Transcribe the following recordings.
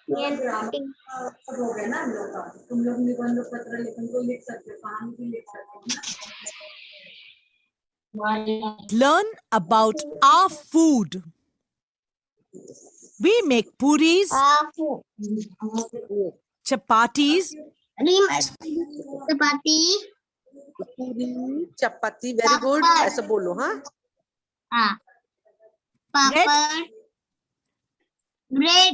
सब हो गया ना हम लोग का। तुम लोग निबंध पत्र लेखन को लिख सकते हो, कहानी भी लिख सकते हो ना। Learn about our food. We make puris, chapatis, चपाती, पूरी चपाती, वेरी गुड, ऐसा बोलो। हाँ, papad, bread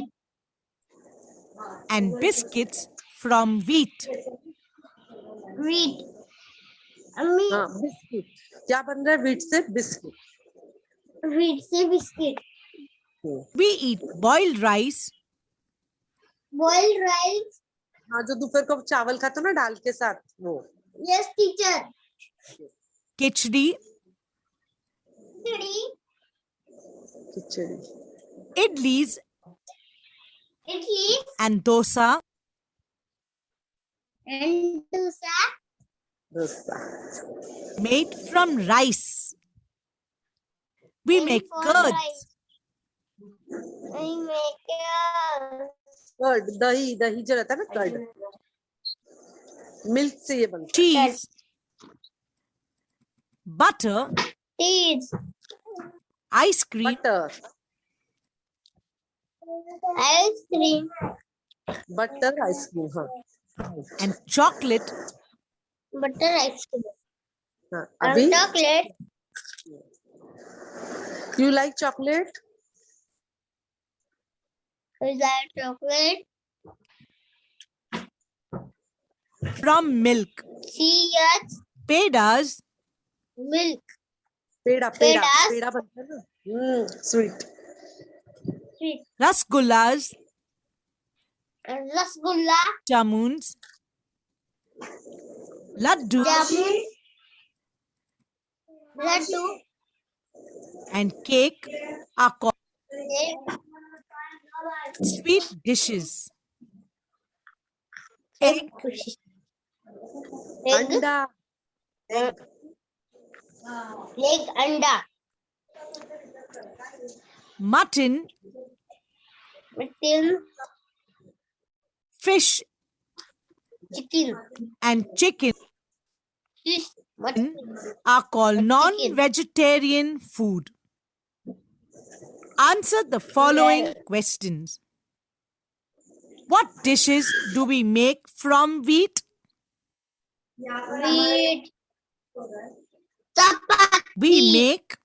and biscuits from wheat. Wheat, हाँ, बिस्किट। क्या बन रहा है व्हीट से? बिस्किट। व्हीट से biscuit, We eat boiled rice, boiled rice, हाँ, जो दोपहर को चावल खाते हो ना दाल के साथ, वो। Yes teacher, khichdi, khichdi, idlis, idli and dosa. And dosa, dosa. Made from rice. We make curds, curd, दही, दही जो रहता है ना, कर्ड, मिल्क से ये बनता है। cheese, butter, cheese, ice cream, butter, ice cream, butter ice cream. हाँ, and chocolate. बटर आइसक्रीम, हाँ, अभी chocolate, you like chocolate? Chocolate, From milk. C H, Pedas, milk, peda, peda, pedas, peda बनता है ना, sweet. rasgullas, rasgulla, jamuns, laddu, jamun, laddu, and cake are called sweet dishes. Egg, egg, अंडा, egg, egg अंडा, mutton, mutton, fish, chicken, and chicken fish, mutton, are called non-vegetarian food. Answer the following questions. What dishes do we make from wheat? Meat, chapati, We make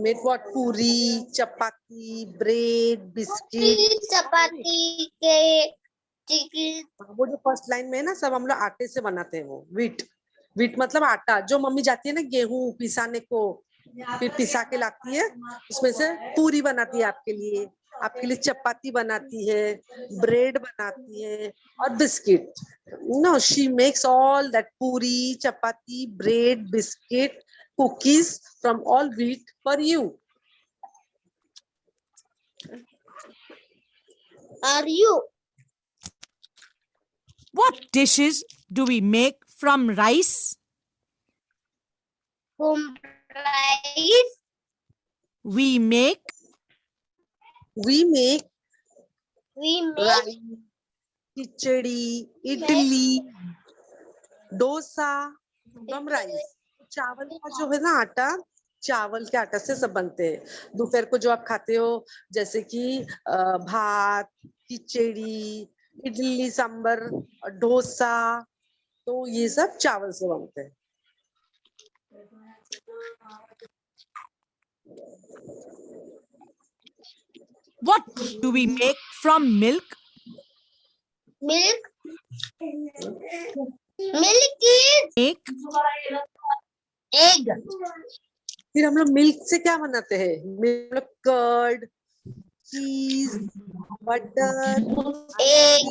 met what? Puri, chapati, bread, biscuit. Chapati, cake, chicken, वो जो first line में है ना, सब हम लोग आटे से बनाते हैं। वो व्हीट, व्हीट मतलब आटा। जो मम्मी जाती है ना गेहूं पिसाने को, फिर पिसा के लाती है, उसमें से पूरी बनाती है आपके लिए चपाती बनाती है, ब्रेड बनाती है और biscuit. No, she makes all that, puri, chapati, bread, biscuit, cookies from all wheat for you. Are you? What dishes do we make from rice? Home rice, We make rice, khichdi, idli, dosa from rice. चावल का जो है ना आटा, चावल के आटा से सब बनते हैं। दोपहर को जो आप खाते हो, जैसे कि भात, खिचड़ी, इडली सांबर, डोसा, तो ये सब चावल से बनते हैं। What do we make from milk? milk, milk is Make egg, फिर हम लोग मिल्क से क्या बनाते हैं? मिल्क, कर्ड, चीज, बटर, egg,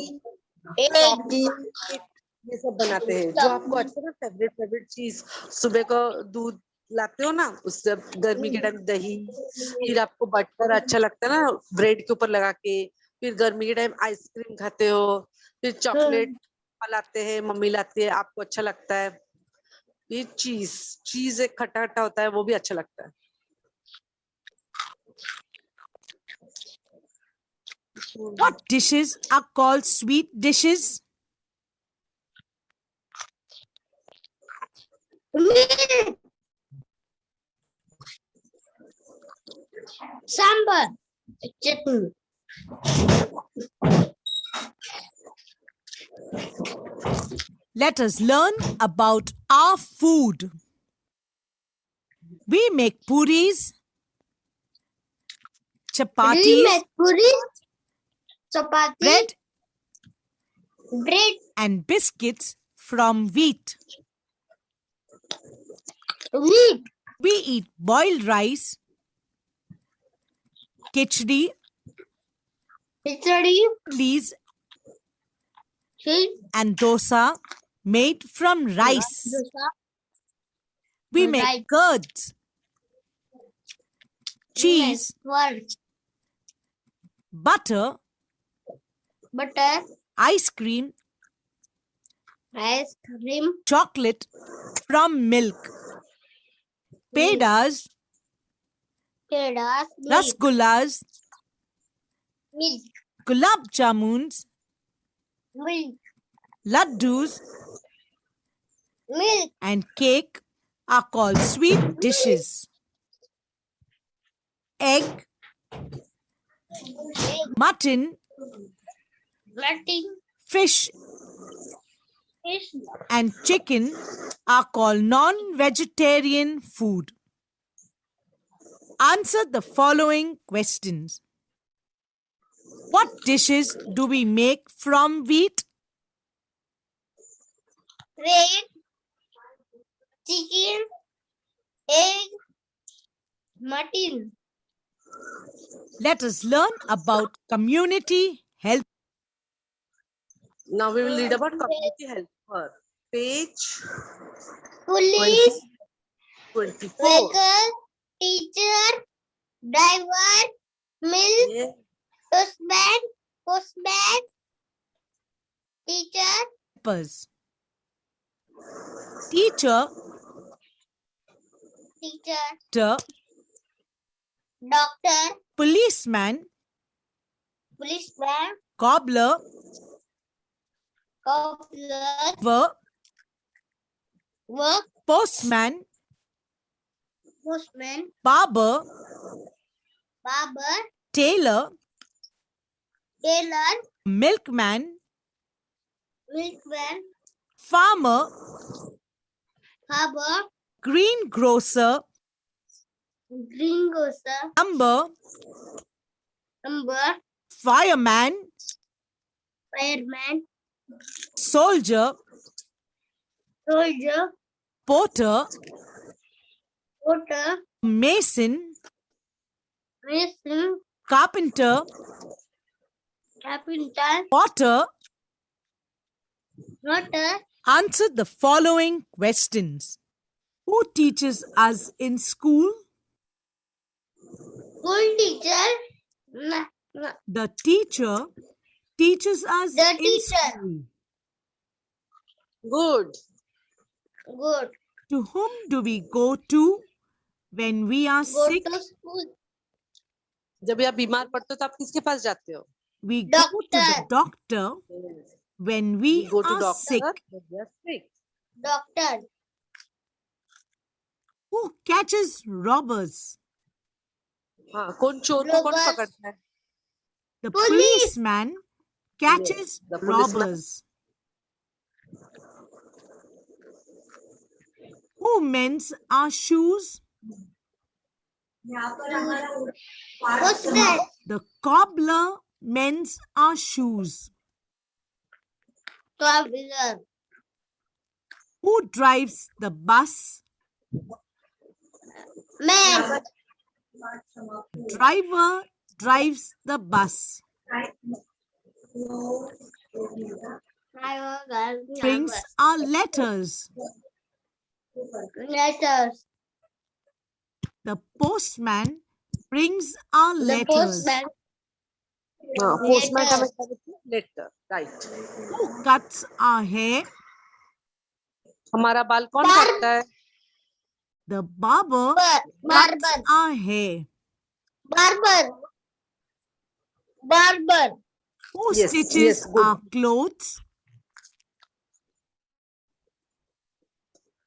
ये सब बनाते हैं। जो आपको अच्छा ना फेवरेट चीज, सुबह को दूध लाते हो ना, उससे गर्मी के टाइम दही, फिर आपको बटर अच्छा लगता है ना ब्रेड के ऊपर लगा के, फिर गर्मी के टाइम आइसक्रीम खाते हो, फिर चॉकलेट लाते हैं, मम्मी लाती है, आपको अच्छा लगता है। ये चीज एक खट्टा खट्टा होता है, वो भी अच्छा लगता है। What dishes are called sweet dishes? Milk. Sambar. Chutney. Let us learn about our food. We make puris, We chapatis, make puri, chapati, bread, bread, and biscuits from wheat. wheat, We eat boiled rice, khichdi, khichdi, idlis, cheese, and dosa made from rice. dosa, We Rice. make curds, cheese, words, butter, butter, ice cream, ice cream, chocolate from milk, pedas, pedas, milk, rasgullas, milk, gulab jamuns, milk, laddus, milk, and cake are called sweet dishes. Egg, egg, mutton, mutton, fish, fish, and chicken are called non-vegetarian food. Answer the following questions. What dishes do we make from wheat? bread, chicken, egg, mutton. Let us learn about community health. Now we will read about community helper. Page Police, 24. worker, teacher, driver, milk, Yeah. postman, teacher, Helpers. Teacher, doctor, policeman, policeman, cobbler, cobbler, work, postman, postman, barber, barber, tailor, tailor, milkman, milkman, farmer, barber, greengrocer, greengrocer, plumber, fireman, fireman, soldier, soldier, porter, porter, mason, mason, carpenter, carpenter, potter. potter. Answer the following questions. Who teaches us in school? School teacher, The teacher teaches us The in teacher. school. Good. good. To whom do we go to when we are Go sick? to school. जब भी आप बीमार पड़ते हो तो आप किसके पास जाते हो? We go to the doctor when we go to are doctor sick. when we are sick. Doctor, Who catches robbers? हाँ, कौन चोर को कौन Robbers. पकड़ता है? The Police. policeman catches the policeman. robbers. Who mends our shoes? यहाँ पर हमारा postman, The cobbler mends our shoes. cobbler, Who drives the bus? man, Driver drives the bus. Brings our letters. letters. The postman brings our The letters. postman, हाँ, postman का Letters. मतलब है letter, right. Who cuts our hair? हमारा बाल कौन Barb. काटता है? The barber cuts barber, our hair. barber, barber, Who Yes, stitches yes, good. our clothes?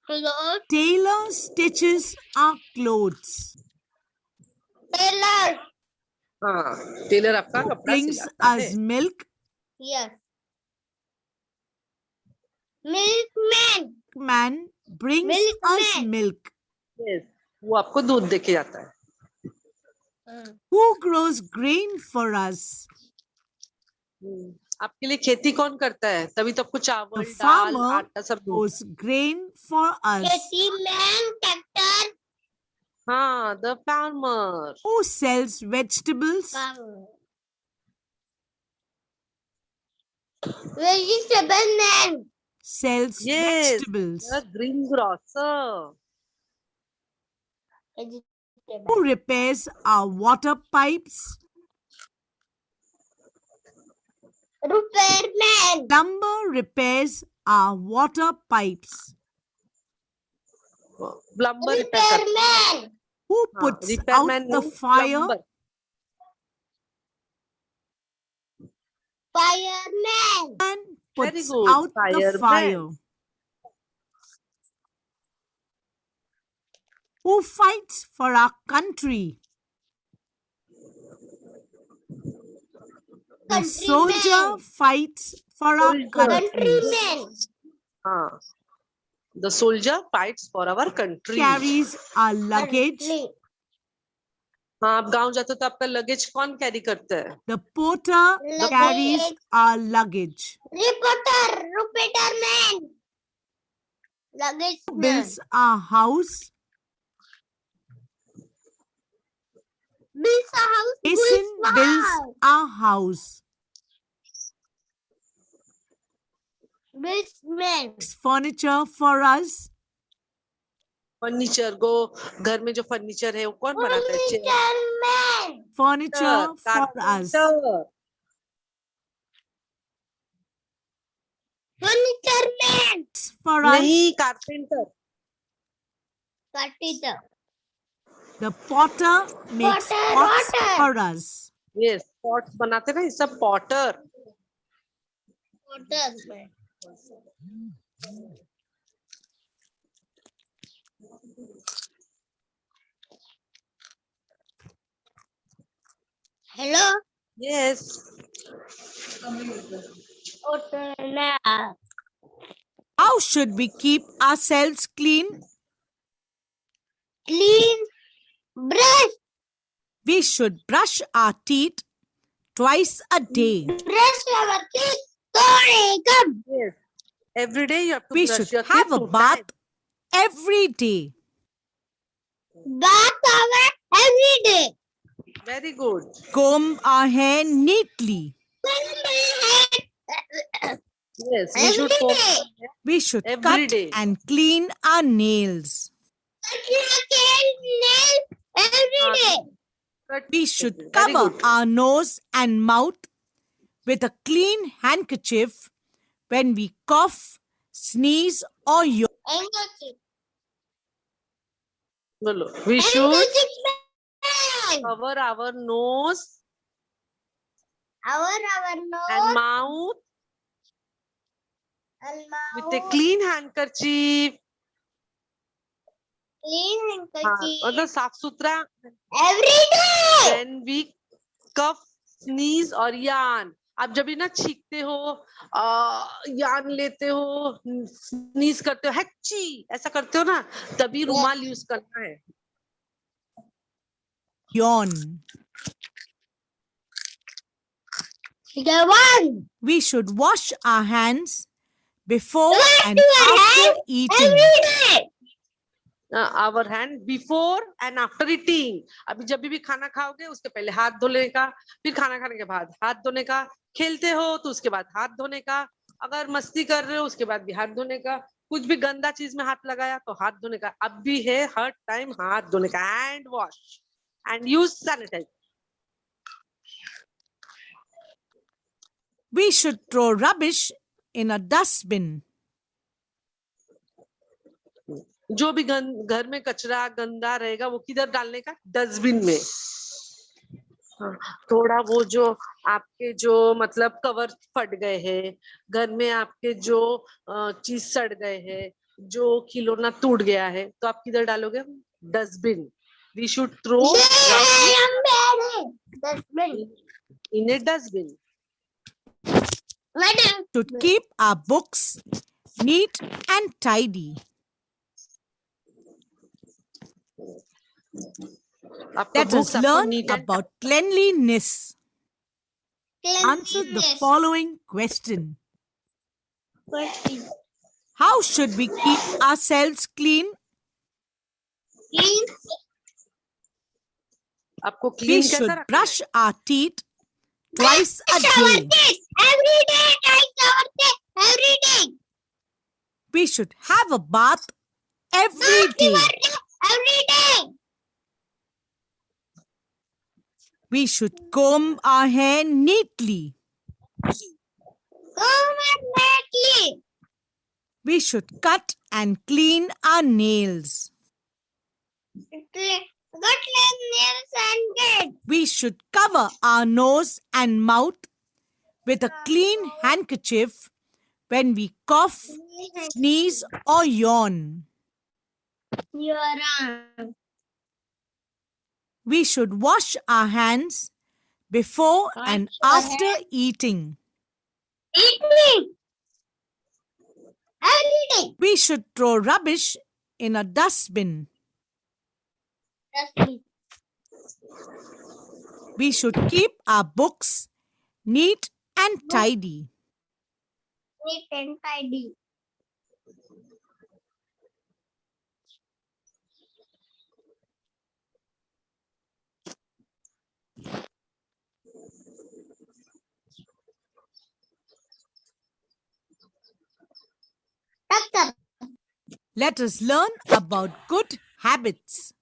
Clothes. Tailor stitches our clothes. Tailor. हाँ, टेलर आपका Who कपड़ा brings सिलाता है. us milk? Yes. Milkman. Man brings us Milkman. milk. Yes, वो आपको दूध देके जाता है. Who grows grain for us? आपके लिए खेती कौन करता है? तभी तो आपको The चावल, दाल, farmer आटा सब मिलता grows grain for us. खेती man. Tractor. है. हाँ, the farmer. Who sells vegetables? Farmer. Vegetable man. Sells Yes, vegetables. the greengrocer. Vegetable. Who repairs our water pipes? Repairman. Plumber repairs our water pipes. Plumber repair करता है. Repairman. Who हाँ, puts out repairman the means fire? plumber. Fireman. And Very puts good. out the Fireman. fire. Who fights for our country? The soldier fights for our Soldier. country. Countryman. हाँ. The soldier fights for our country. Carries our luggage. Country. हाँ, आप गांव जाते हो तो आपका luggage कौन carry करता है? The porter Luggage. carries our luggage. Reporter. Repairman. Luggage Who man. builds our house? Builds a house. Mason builds our house. Builds man. Makes furniture for us. Furniture को घर में जो फर्नीचर है वो कौन बनाता है? Furniture man. Furniture for us. Carpenter. Furniture man. For us. नहीं, carpenter. Carpenter. The potter makes Potter, pots potter. for us. Yes, pots बनाते ना, ये सब Potter. Potter man. Hello. Yes. Potter man. How should we keep ourselves clean? Clean. Brush. We should brush our teeth twice a day. Brush our teeth. Sorry, come. Yes. Every day you have to We brush should your have teeth a 2 bath times. every day. Bath hour every day. Very good. Comb our hair neatly. Comb my hair Yes, we every should comb day. We should Every cut day. and clean our nails. Nails every day. cut. We should Very cover good. our nose and mouth with a clean handkerchief when we cough, sneeze, or yawn. Handkerchief. बोलो. We should Handkerchief man. cover our nose Our and nose mouth and with mouth. a clean handkerchief. Clean हाँ, handkerchief. मतलब साफ सुथरा. Every day. When we cough, sneeze और यान. आप जब भी ना छींकते हो, यान लेते हो, स्नीज करते हो, हैची ऐसा करते हो ना, तभी रुमाल यूज करना है. Yawn. The one. We should wash our hands before Wash and your after hands eating. Every day. our hand before and after eating. अभी जब भी खाना खाओगे उसके पहले हाथ धोने का, फिर खाना खाने के बाद हाथ धोने का, खेलते हो तो उसके बाद हाथ धोने का, अगर मस्ती कर रहे हो उसके बाद भी हाथ धोने का, कुछ भी गंदा चीज में हाथ लगाया तो हाथ धोने का. अब भी है हर टाइम हाथ धोने का. Hand wash and use sanitiser. We should throw rubbish in a dustbin. जो भी घर में कचरा गंदा रहेगा वो किधर डालने का? डस्टबिन में. हाँ, थोड़ा वो जो आपके जो मतलब कवर फट गए हैं, घर में आपके जो चीज सड़ गए हैं, जो खिलौना टूट गया है, तो आप किधर डालोगे? Dustbin. We should throw Dustbin. In a dustbin. Madam. Should keep our books neat and tidy. आपको Let us बुक्स आपको learn neat and about cleanliness. Answer the Cleanliness. following question. Question. How should we keep ourselves clean? Clean. आपको We clean कैसा should रखना है? brush our teeth twice a Shower day. this every day. I shower this every day. We should have a bath every day. Every day. We should comb our hair neatly. Permanently. We should cut and clean our nails. Good nails and good. We should cover our nose and mouth with a clean handkerchief when we cough, sneeze, or yawn. Your arm. We should wash our hands before and Wash your after eating. Eat me. Every day. We should throw rubbish in a dustbin. Dustbin. We should keep our books neat and tidy. Neat and tidy. Doctor. Let us learn about good habits.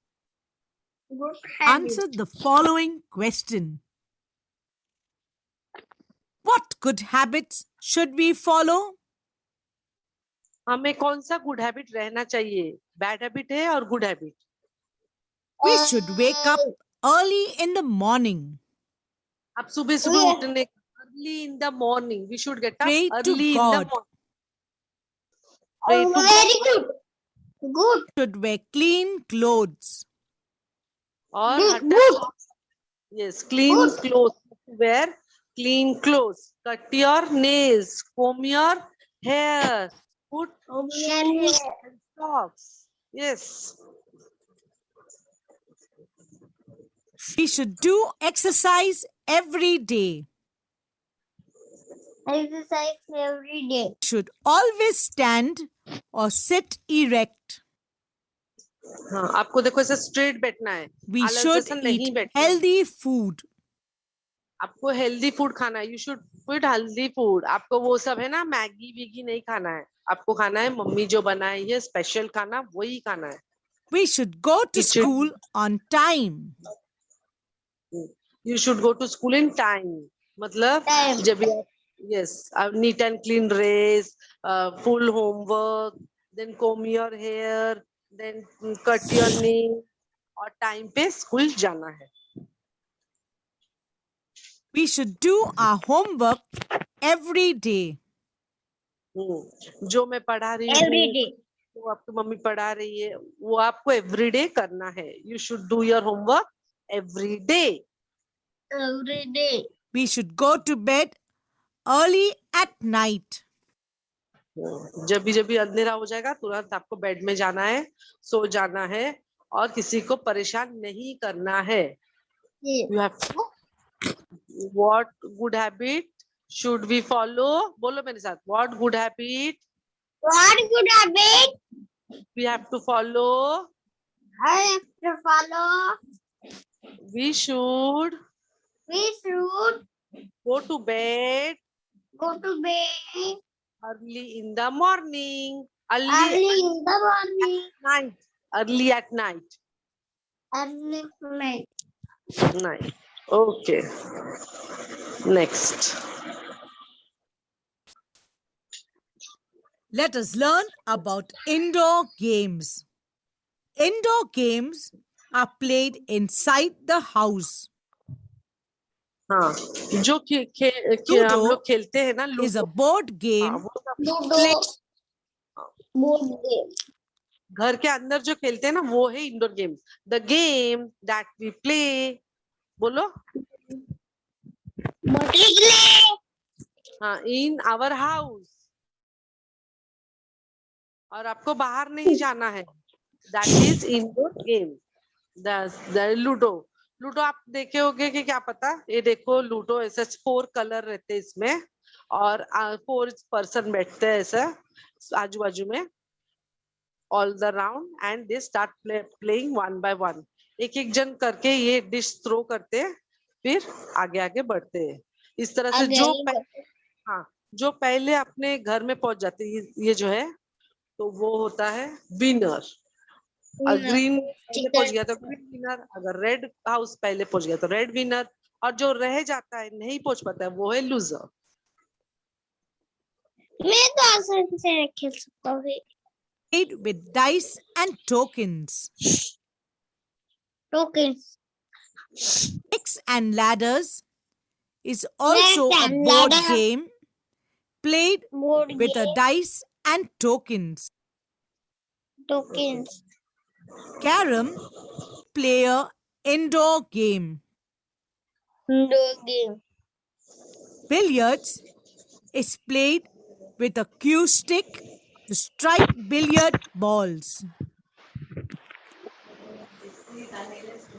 Good habit. Answer the following question. What good habits should we follow? हमें कौन सा good habit रहना चाहिए? Bad habit है और good habit. We should wake up early in the morning. आप सुबह सुबह Yeah. उठने early in the morning. We should get up Pray to early in the God. Morning. Pray to Very good. Good. Should wear clean clothes. और Good. Good. yes, clean Good. clothes. Wear clean clothes. Cut your nails. Comb your hair. Put shoes and socks. Yes. We should do exercise every day. Exercise every day. Should always stand or sit erect. हाँ, आपको देखो ऐसे straight बैठना है. We आलस should जैसा नहीं eat बैठना है. healthy food. आपको हेल्दी फूड खाना है. You should put healthy food. आपको वो सब है ना, मैगी वीगी नहीं खाना है. आपको खाना है मम्मी जो बनाई है स्पेशल खाना, वही खाना है. We should go to It should- school on time. You should go to school in time. मतलब Time. जब भी आप yes neat and clean dress, full homework, then comb your hair, then cut your nail, और time पे school जाना है. We should do our homework every day. जो मैं पढ़ा रही Every हूँ, day. वो आपकी मम्मी पढ़ा रही है, वो आपको एवरीडे करना है. You should do your homework every day. Every day. We should go to bed early at night. जब भी अंधेरा हो जाएगा तुरंत आपको बेड में जाना है, सो जाना है, और किसी को परेशान नहीं करना है. Yeah. You have to. What good habit should we follow? बोलो मेरे साथ. What good habit What good habit we have to follow? I have to follow? We should We should go to bed go to bed early in the morning. early in the morning. Night. Early at night. Early night. Night. Okay. Next. Let us learn about indoor games. Indoor games are played inside the house. हाँ, जो हम Ludo लोग खेलते हैं ना is a ludo, board हाँ game वो सब लूडो बोर्ड गेम घर के अंदर जो खेलते हैं ना वो है indoor game. The game that we play. बोलो. मोटिगले हाँ, इन आवर हाउस. और आपको बाहर नहीं जाना है. That is indoor game. The ludo. Ludo आप देखे होंगे कि क्या पता, ये देखो लूडो ऐसे 4 कलर रहते हैं इसमें और 4 पर्सन बैठते हैं ऐसा आजू बाजू में all the round and they start playing one by one. एक एक जन करके ये डिश थ्रो करते हैं, फिर आगे आगे बढ़ते हैं. इस तरह से हाँ, जो पहले अपने घर में पहुंच जाते हैं ये जो है तो वो होता है विनर. और ग्रीन पहले पहुंच गया तो ग्रीन विनर, अगर रेड हाउस पहले पहुंच गया तो रेड विनर, और जो रह जाता है नहीं पहुंच पाता है वो है लूजर. मैं तो आसानी से खेल सकता हूँ played with dice and tokens. Token Snakes and ladders is also a and board ladder. game played board with a dice and tokens. Token Carom player indoor game. Indoor game Billiards is played with a cue stick to strike billiard balls.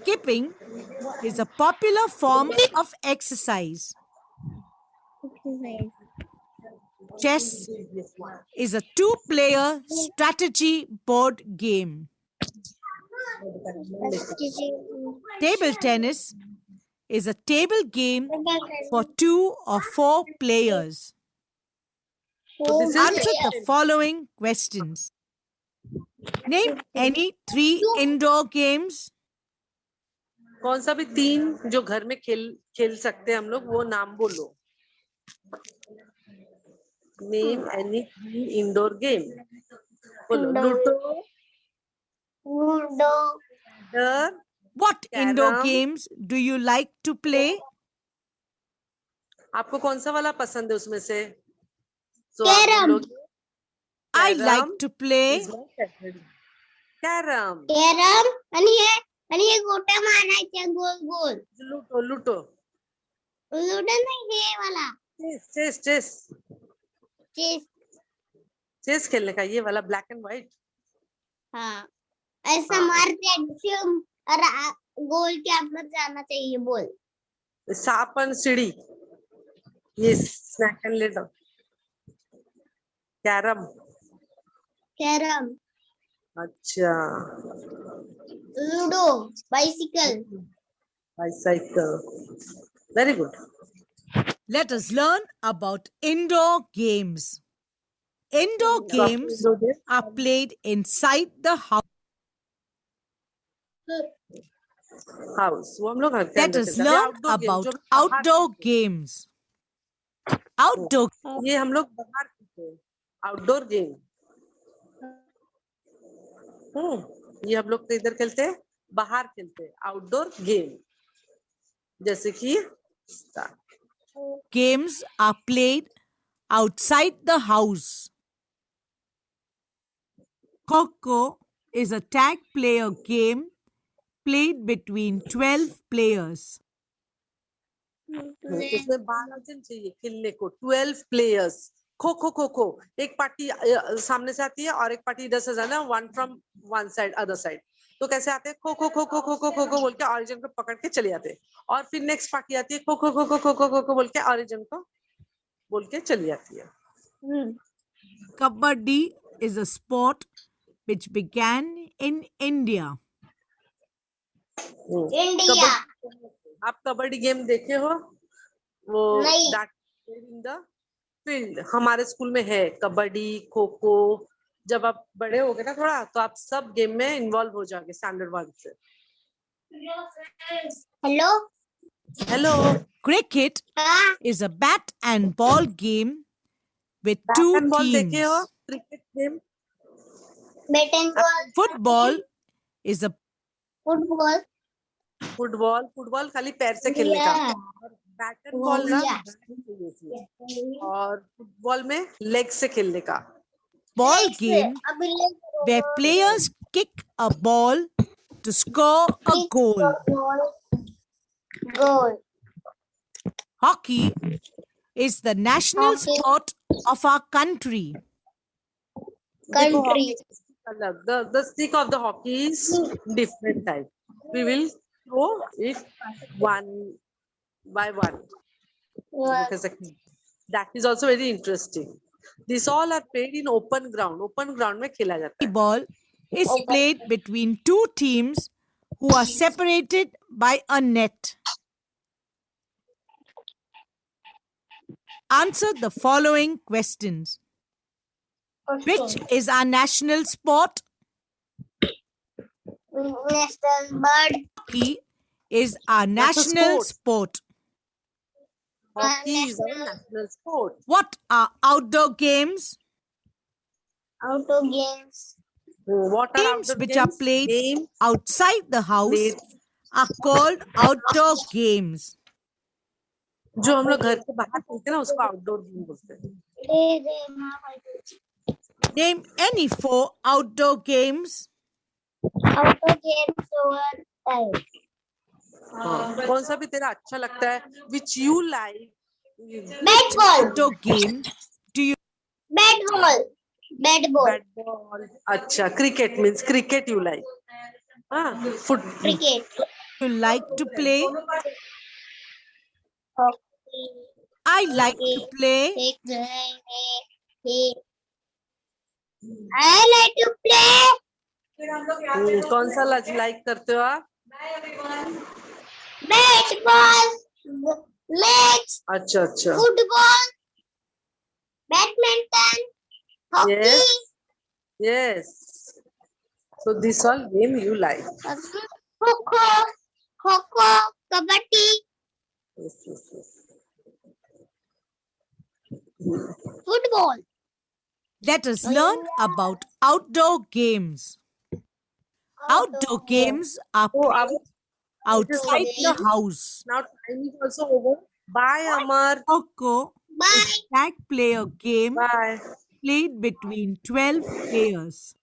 Skipping is a popular form of exercise. Chess is a two-player strategy board game. Table tennis is a table game for 2 or 4 players. this is Answer the following questions. Name any 3 indoor games. कौन सा भी 3 जो घर में खेल सकते हैं हम लोग वो नाम बोलो. Name any 3 indoor game. बोलो. लूडो, लूडो डर. What indoor Carom. games do you like to play? आपको कौन सा वाला पसंद है उसमें से? So Carom. I like to play carrom. Carrom आणि हे गोट्या मारायच्या गोल गोल लूटो लूटो. लुडो नाही हे वाला चेस चेस चेस चेस खेलने का ये वाला ब्लैक एंड व्हाइट. हाँ ऐसा हाँ. मारते हैं और गोल के अंदर जाना चाहिए बोल सांप और सीढ़ी. ये snake and ladder. Carrom. Carrom अच्छा. Ludo bicycle bicycle. Very good. Let us learn about indoor games. Indoor games are played inside the house. House वो हम लोग घर के Let अंदर us खेलते हैं. learn Outdoor game, about जो बाहर outdoor खेलते हैं. games. Outdoor ये हम लोग बाहर खेलते हैं. Outdoor game. ये हम लोग इधर खेलते हैं, बाहर खेलते हैं. आउटडोर गेम जैसे कि games are played outside the house. Kho-Kho is a tag player game played between 12 players. इसमें 12 जन चाहिए खेलने को. 12 प्लेयर्स. खो खो खो खो एक पार्टी सामने से आती है और एक पार्टी इधर से जाना. One from one side other side. तो कैसे आते हैं? खो खो खो खो खो खो खो खो बोल के ऑरिजिन को पकड़ के चले जाते हैं. और फिर नेक्स्ट पार्टी आती है. खो खो खो खो खो खो खो खो बोल के ऑरिजिन को बोल के चली जाती है. Kabaddi is a sport which began in India. India आप कबड्डी गेम देखे हो? वो नहीं. इन द फील्ड हमारे स्कूल में है. कबड्डी, खो खो. जब आप बड़े हो गए ना थोड़ा तो आप सब गेम में इन्वॉल्व हो जाओगे स्टैंडर्ड 1 से. Hello hello. Cricket हाँ is a bat and ball game with bat two and ball teams. देखे हो? Cricket game. Bat and ball Football is a football football. Football खाली पैर से खेलने का. बैट एंड बॉल ना yeah. बैट चाहिए इसमें। और फुटबॉल में लेग से खेलने का। Ball game where players kick a ball to score a goal. Goal. Hockey is the national Hockey. sport of our country. देखो Country. hockey अलग, the stick of the hockey is different type. We will throw it one by one. Look as a key. That is also very interesting. These all are played in open ground. Open ground में खेला जाता है। Ball is played between two teams who are separated by a net. Answer the following questions. Which is our national sport? National bird. Hockey is our That's a national sport. sport. Hockey is our national sport. What are outdoor games? Outdoor games. What are Games outdoor which games? are played Games outside the house played are called outdoor games. जो हम लोग घर के बाहर खेलते हैं ना उसको आउटडोर गेम बोलते हैं। Name any 4 outdoor games. Outdoor games over time. कौन सा भी तेरा अच्छा लगता है? Which you like? Bat ball. Outdoor game do you Bat ball. Bat ball. Bat ball. अच्छा, cricket means cricket you like. हाँ, foot. Cricket. like to play? Hockey. I like to play. I like to play कौन सा like करते हो आप? bat ball, match, अच्छा अच्छा। football, badminton, hockey, Yes. Yes. So this all game you like. kho-kho, kabaddi, Yes, yes, yes. football. Let us learn about outdoor games. Outdoor games are So played our outside the house. now time is also over. Bye, Amar. Coco Bye. is a tag player game Bye. played between 12 players.